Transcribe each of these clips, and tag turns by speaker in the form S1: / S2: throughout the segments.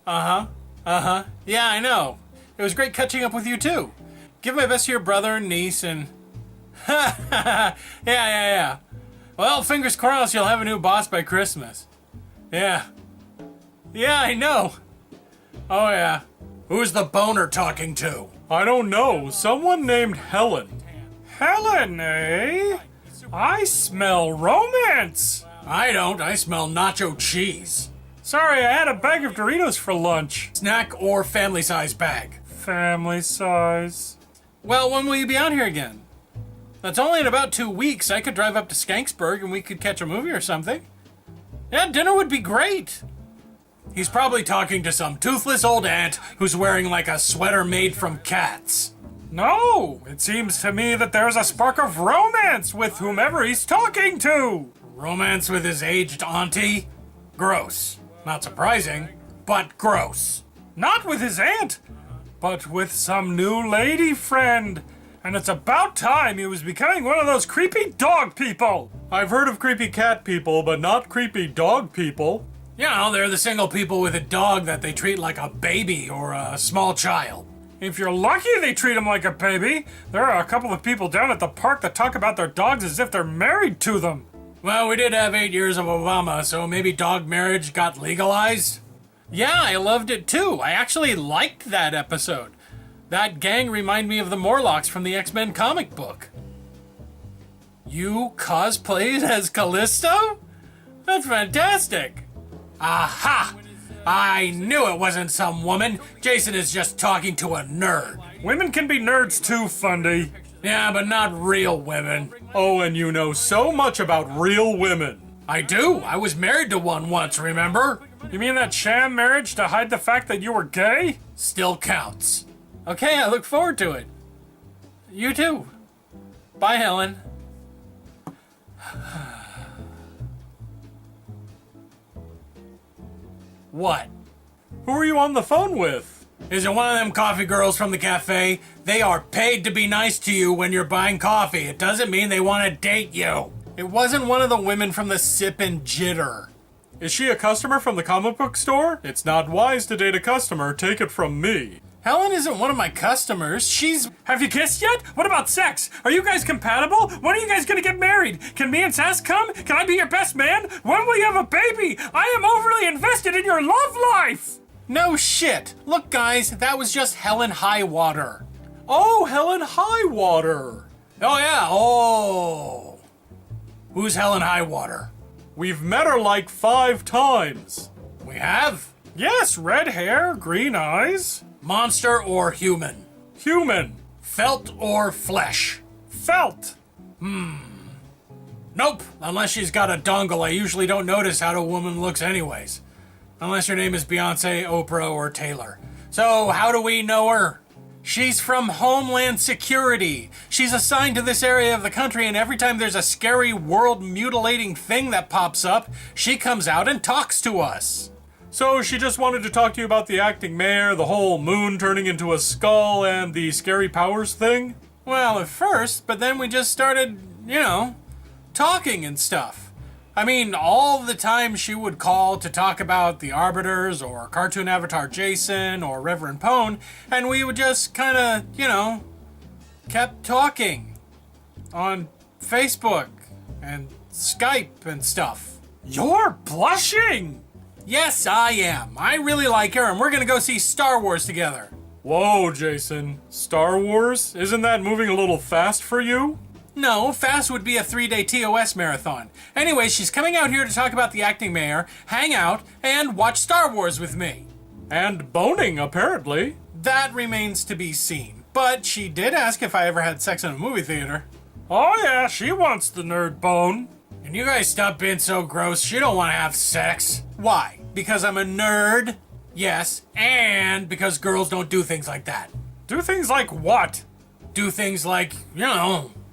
S1: Uh-huh. Uh-huh. Yeah, I know. It was great catching up with you, too. Give my best to your brother and niece and... yeah. Well, fingers crossed you'll have a new boss by Christmas. Yeah. Yeah, I know. Oh, yeah. Who's the boner talking to?
S2: I don't know. Someone named Helen. Helen, eh? I smell romance.
S1: I don't. I smell nacho cheese.
S2: Sorry, I had a bag of Doritos for lunch.
S1: Snack or family size bag?
S2: Family size.
S1: Well, when will you be out here again? That's only in about 2 weeks. I could drive up to Skanksburg and we could catch a movie or something. Yeah, dinner would be great. He's probably talking to some toothless old aunt who's wearing like a sweater made from cats.
S2: No, it seems to me that there's a spark of romance with whomever he's talking to.
S1: Romance with his aged auntie? Gross. Not surprising, but gross.
S2: Not with his aunt, but with some new lady friend. And it's about time he was becoming one of those creepy dog people.
S1: I've heard of creepy cat people, but not creepy dog people. You know, they're the single people with a dog that they treat like a baby or a small child.
S2: If you're lucky they treat him like a baby. There are a couple of people down at the park that talk about their dogs as if they're married to them.
S1: Well, we did have 8 years of Obama, so maybe dog marriage got legalized? Yeah, I loved it too. I actually liked that episode. That gang reminded me of the Morlocks from the X-Men comic book. You cosplayed as Callisto? That's fantastic. Aha! I knew it wasn't some woman. Jason is just talking to a nerd.
S2: Women can be nerds too, Fundy.
S1: Yeah, but not real women.
S2: Oh, and you know so much about real women.
S1: I do. I was married to one once, remember?
S2: You mean that sham marriage to hide the fact that you were gay?
S1: Still counts. Okay, I look forward to it. You too. Bye, Helen. What?
S2: Who are you on the phone with?
S1: Is it one of them coffee girls from the cafe? They are paid to be nice to you when you're buying coffee. It doesn't mean they want to date you. It wasn't one of the women from the Sip and Jitter.
S2: Is she a customer from the comic book store? It's not wise to date a customer. Take it from me.
S1: Helen isn't one of my customers. She's...
S2: Have you kissed yet? What about sex? Are you guys compatible? When are you guys gonna get married? Can me and Sass come? Can I be your best man? When will you have a baby? I am overly invested in your love life!
S1: No shit. Look, guys, that was just Helen Highwater.
S2: Oh, Helen Highwater.
S1: Oh, yeah. Oh. Who's Helen Highwater?
S2: We've met her like 5 times.
S1: We have?
S2: Yes, red hair, green eyes.
S1: Monster or human?
S2: Human.
S1: Felt or flesh?
S2: Felt.
S1: Nope. Unless she's got a dongle, I usually don't notice how a woman looks anyways. Unless your name is Beyonce, Oprah, or Taylor. So, how do we know her? She's from Homeland Security. She's assigned to this area of the country, and every time there's a scary world-mutilating thing that pops up, she comes out and talks to us.
S2: So she just wanted to talk to you about the acting mayor, the whole moon turning into a skull, and the scary powers thing?
S1: Well, at first, but then we just started, talking and stuff. I mean, all the time she would call to talk about the Arbiters, or cartoon avatar Jason, or Reverend Pone, and we would just kind of, kept talking on Facebook and Skype and stuff.
S2: You're blushing!
S1: Yes, I am. I really like her, and we're gonna go see Star Wars together.
S2: Whoa, Jason. Star Wars? Isn't that moving a little fast for you?
S1: No, fast would be a 3-day TOS marathon. Anyway, she's coming out here to talk about the acting mayor, hang out, and watch Star Wars with me.
S2: And boning, apparently.
S1: That remains to be seen. But she did ask if I ever had sex in a movie theater.
S2: Oh yeah, she wants the nerd bone.
S1: Can you guys stop being so gross? She don't want to have sex. Why? Because I'm a nerd? Yes, and because girls don't do things like that.
S2: Do things like what?
S1: Do things like,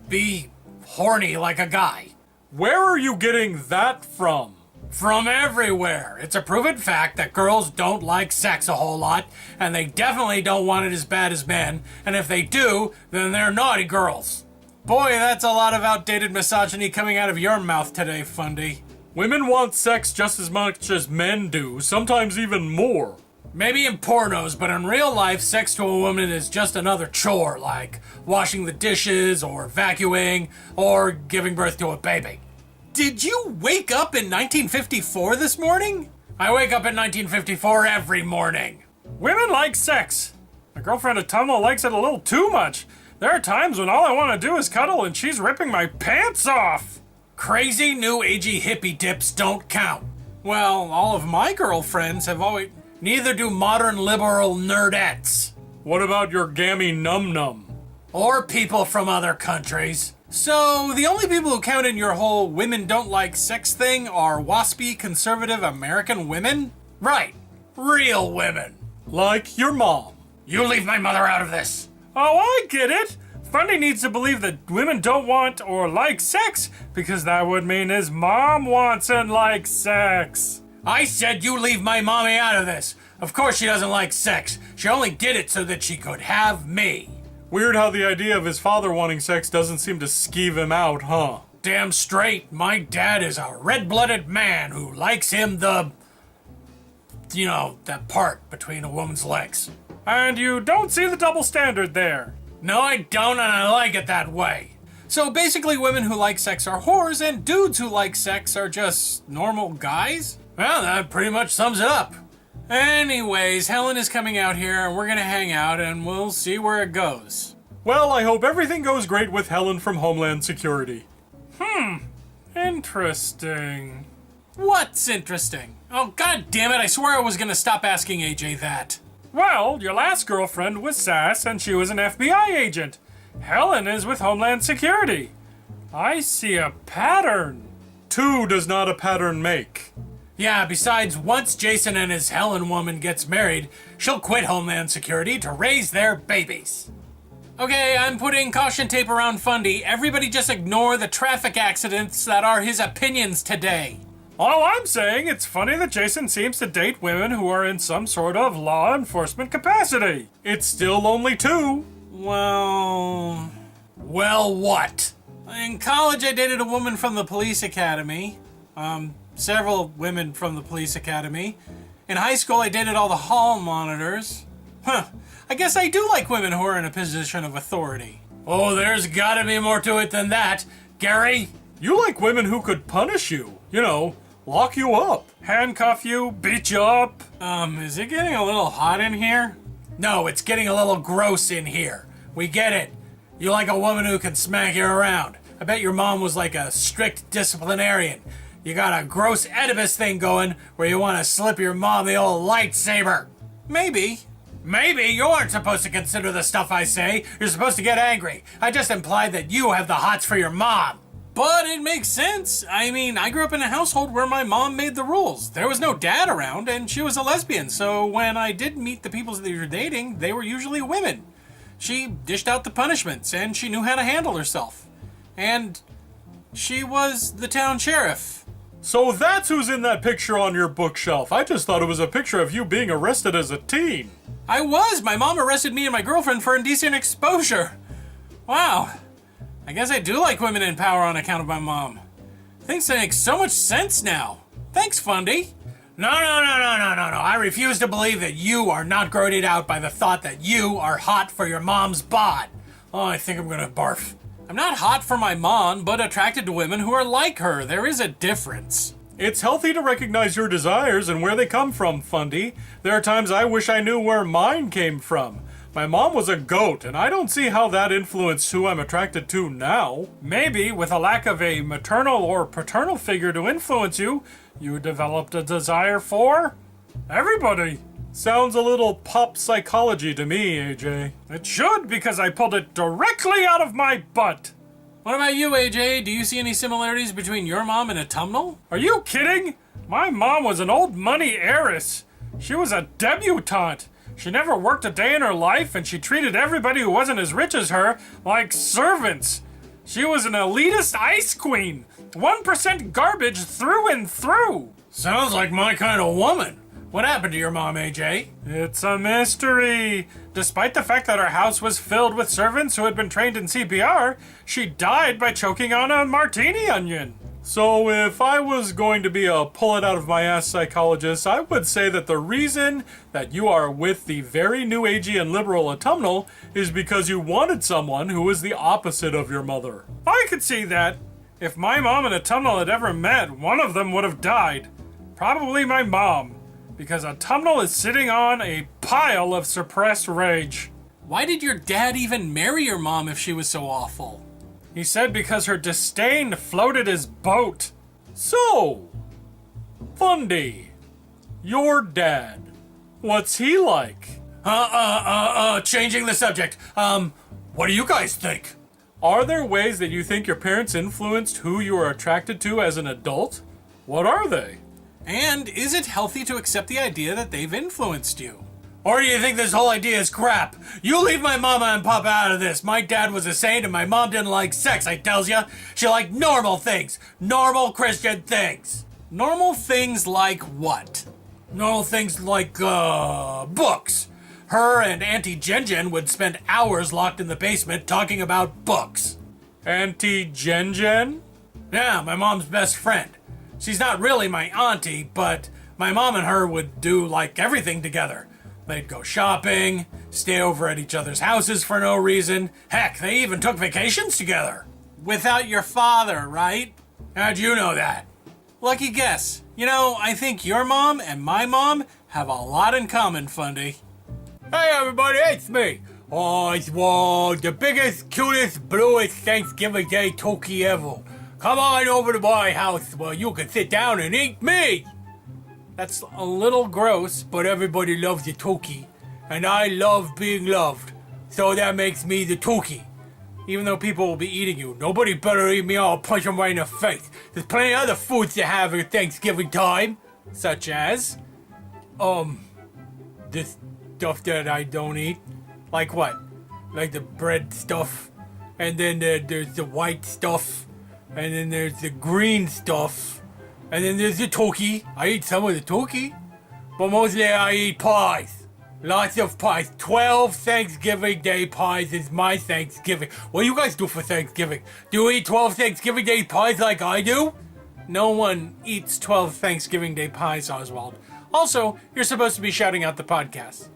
S1: be horny like a guy.
S2: Where are you getting that from?
S1: From everywhere. It's a proven fact that girls don't like sex a whole lot, and they definitely don't want it as bad as men, and if they do, then they're naughty girls. Boy, that's a lot of outdated misogyny coming out of your mouth today, Fundy.
S2: Women want sex just as much as men do, sometimes even more.
S1: Maybe in pornos, but in real life, sex to a woman is just another chore, like washing the dishes, or vacuuming, or giving birth to a baby. Did you wake up in 1954 this morning? I wake up in 1954 every morning.
S2: Women like sex. My girlfriend Autumnal likes it a little too much. There are times when all I want to do is cuddle and she's ripping my pants off.
S1: Crazy new agey hippie dips don't count. Well, all of my girlfriends have always... Neither do modern liberal nerdettes.
S2: What about your gammy num-num?
S1: Or people from other countries. So, the only people who count in your whole women don't like sex thing are waspy, conservative American women? Right. Real women.
S2: Like your mom.
S1: You leave my mother out of this.
S2: Oh, I get it. Fundy needs to believe that women don't want or like sex, because that would mean his mom wants and likes sex.
S1: I said you leave my mommy out of this. Of course she doesn't like sex. She only did it so that she could have me.
S2: Weird how the idea of his father wanting sex doesn't seem to skeeve him out, huh?
S1: Damn straight, my dad is a red-blooded man who likes him the... You know, that part between a woman's legs.
S2: And you don't see the double standard there.
S1: No, I don't, and I like it that way. So basically, women who like sex are whores, and dudes who like sex are just normal guys? Well, that pretty much sums it up. Anyways, Helen is coming out here, and we're gonna hang out, and we'll see where it goes.
S2: Well, I hope everything goes great with Helen from Homeland Security. Interesting.
S1: What's interesting? Oh, god damn it, I swear I was gonna stop asking AJ that.
S2: Well, your last girlfriend was Sass, and she was an FBI agent. Helen is with Homeland Security. I see a pattern. Two does not a pattern make.
S1: Yeah, besides, once Jason and his Helen woman gets married, she'll quit Homeland Security to raise their babies. Okay, I'm putting caution tape around Fundy. Everybody just ignore the traffic accidents that are his opinions today.
S2: All I'm saying, it's funny that Jason seems to date women who are in some sort of law enforcement capacity. It's still only two.
S1: Well, what? In college, I dated a woman from the police academy. Several women from the police academy. In high school, I dated all the hall monitors. I guess I do like women who are in a position of authority. Oh, there's gotta be more to it than that. Gary?
S2: You like women who could punish you. You know, lock you up, handcuff you, beat you up.
S1: Is it getting a little hot in here? No, it's getting a little gross in here. We get it. You like a woman who can smack you around. I bet your mom was like a strict disciplinarian. You got a gross Oedipus thing going where you want to slip your mom the old lightsaber. Maybe. Maybe you aren't supposed to consider the stuff I say. You're supposed to get angry. I just implied that you have the hots for your mom. But it makes sense. I mean, I grew up in a household where my mom made the rules. There was no dad around, and she was a lesbian, so when I did meet the people that you were dating, they were usually women. She dished out the punishments, and she knew how to handle herself. And she was the town sheriff.
S2: So that's who's in that picture on your bookshelf. I just thought it was a picture of you being arrested as a teen.
S1: I was! My mom arrested me and my girlfriend for indecent exposure. Wow. I guess I do like women in power on account of my mom. Things make so much sense now. Thanks, Fundy. No. I refuse to believe that you are not grossed out by the thought that you are hot for your mom's bod. Oh, I think I'm gonna barf. I'm not hot for my mom, but attracted to women who are like her. There is a difference.
S2: It's healthy to recognize your desires and where they come from, Fundy. There are times I wish I knew where mine came from. My mom was a goat, and I don't see how that influenced who I'm attracted to now. Maybe, with a lack of a maternal or paternal figure to influence you, you developed a desire for everybody. Sounds a little pop psychology to me, AJ. It should, because I pulled it directly out of my butt.
S1: What about you, AJ? Do you see any similarities between your mom and Autumnal?
S2: Are you kidding? My mom was an old money heiress. She was a debutante. She never worked a day in her life, and she treated everybody who wasn't as rich as her like servants. She was an elitist ice queen. 1% garbage through and through.
S1: Sounds like my kind of woman. What happened to your mom, AJ?
S2: It's a mystery. Despite the fact that her house was filled with servants who had been trained in CPR, she died by choking on a martini onion. So if I was going to be a pull-it-out-of-my-ass psychologist, I would say that the reason that you are with the very new agey and liberal autumnal is because you wanted someone who was the opposite of your mother.
S3: I could see that. If my mom and Autumnal had ever met, one of them would have died. Probably my mom, because Autumnal is sitting on a pile of suppressed rage.
S1: Why did your dad even marry your mom if she was so awful?
S3: He said because her disdain floated his boat.
S2: So, Fundy, your dad, what's he like?
S1: Changing the subject. What do you guys think?
S2: Are there ways that you think your parents influenced who you are attracted to as an adult? What are they?
S1: And is it healthy to accept the idea that they've influenced you? Or do you think this whole idea is crap? You leave my mama and papa out of this. My dad was a saint and my mom didn't like sex, I tells ya. She liked normal things. Normal Christian things. Normal things like what? Normal things like, books. Her and Auntie Jen would spend hours locked in the basement talking about books.
S2: Auntie Jen?
S1: Yeah, my mom's best friend. She's not really my auntie, but my mom and her would do, like, everything together. They'd go shopping, stay over at each other's houses for no reason. Heck, they even took vacations together. Without your father, right? How'd you know that? Lucky guess. You know, I think your mom and my mom have a lot in common, Fundy. Hey everybody, it's me. Oh, it's the biggest, cutest, bluest Thanksgiving Day turkey ever. Come on over to my house where you can sit down and eat me. That's a little gross, but everybody loves the turkey. And I love being loved. So that makes me the turkey. Even though people will be eating you, nobody better eat me or I'll punch them right in the face. There's plenty of other foods to have at Thanksgiving time. Such as, this stuff that I don't eat. Like what? Like the bread stuff. And then there's the white stuff. And then there's the green stuff. And then there's the turkey. I eat some of the turkey. But mostly I eat pies. Lots of pies. 12 Thanksgiving Day pies is my Thanksgiving. What do you guys do for Thanksgiving? Do you eat 12 Thanksgiving Day pies like I do? No one eats 12 Thanksgiving Day pies, Oswald. Also, you're supposed to be shouting out the podcast.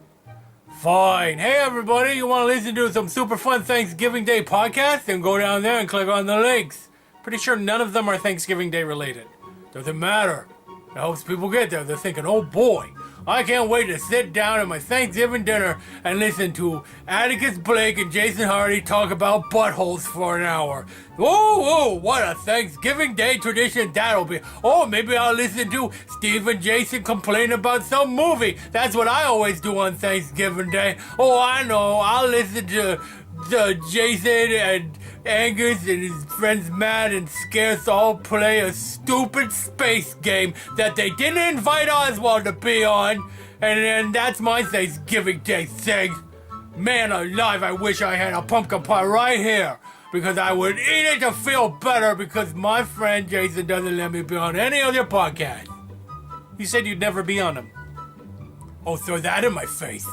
S1: Fine. Hey everybody, you want to listen to some super fun Thanksgiving Day podcasts? Then go down there and click on the links. Pretty sure none of them are Thanksgiving Day related. Doesn't matter. It helps people get there. They're thinking, oh boy, I can't wait to sit down at my Thanksgiving dinner and listen to Atticus Blake and Jason Hardy talk about buttholes for an hour. Whoa, what a Thanksgiving Day tradition that'll be. Oh, maybe I'll listen to Steve and Jason complain about some movie. That's what I always do on Thanksgiving Day. Oh, I know. I'll listen to Jason and Angus and his friends Matt and Scarce all play a stupid space game that they didn't invite Oswald to be on, and then that's my Thanksgiving Day thing. Man alive, I wish I had a pumpkin pie right here, because I would eat it to feel better because my friend Jason doesn't let me be on any other podcast. You said you'd never be on them. Oh, throw that in my face.